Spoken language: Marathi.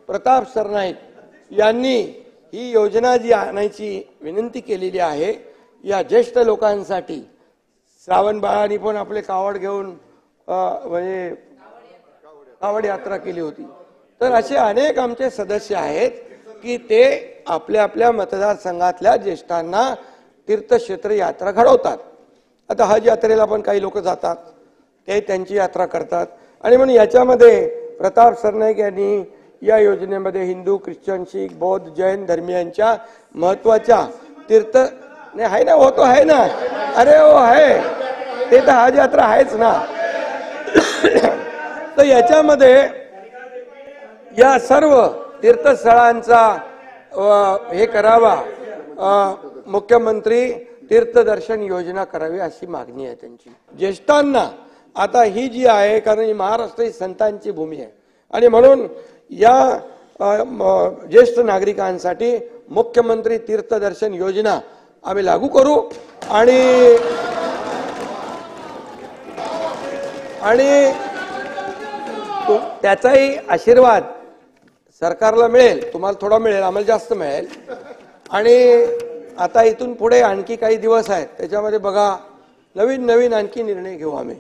प्रताप सरनाईक यांनी ही योजना जी आणायची विनंती केलेली आहे, या ज्येष्ठ लोकांसाठी श्रावण बाळांनी पण आपले कावड घेऊन म्हणजे कावड यात्रा केली होती। तर असे अनेक आमचे सदस्य आहेत की ते आपल्या आपल्या मतदारसंघातल्या ज्येष्ठांना तीर्थक्षेत्र यात्रा घडवतात। आता हज यात्रेला पण काही लोक जातात, ते त्यांची यात्रा करतात। आणि म्हणून याच्यामध्ये प्रताप सरनाईक यांनी या योजनेमध्ये हिंदू, ख्रिश्चन, शीख, बौद्ध, जैन धर्मियांच्या महत्वाच्या तीर्थ नाही आहे ना, होतो आहे ना, अरे हो आहे, ते तर हज यात्रा आहेच ना। तर याच्यामध्ये या सर्व तीर्थस्थळांचा हे करावा, मुख्यमंत्री तीर्थदर्शन योजना करावी अशी मागणी आहे त्यांची। ज्येष्ठांना आता ही जी आहे, कारण ही महाराष्ट्र ही संतांची भूमी आहे आणि म्हणून या ज्येष्ठ नागरिकांसाठी मुख्यमंत्री तीर्थदर्शन योजना आम्ही लागू करू आणि त्याचाही आशीर्वाद सरकारला मिळेल, तुम्हाला थोडा मिळेल, आम्हाला जास्त मिळेल। आणि आता इथून पुढे आणखी काही दिवस आहेत, त्याच्यामध्ये बघा नवीन नवीन आणखी निर्णय घेऊ आम्ही।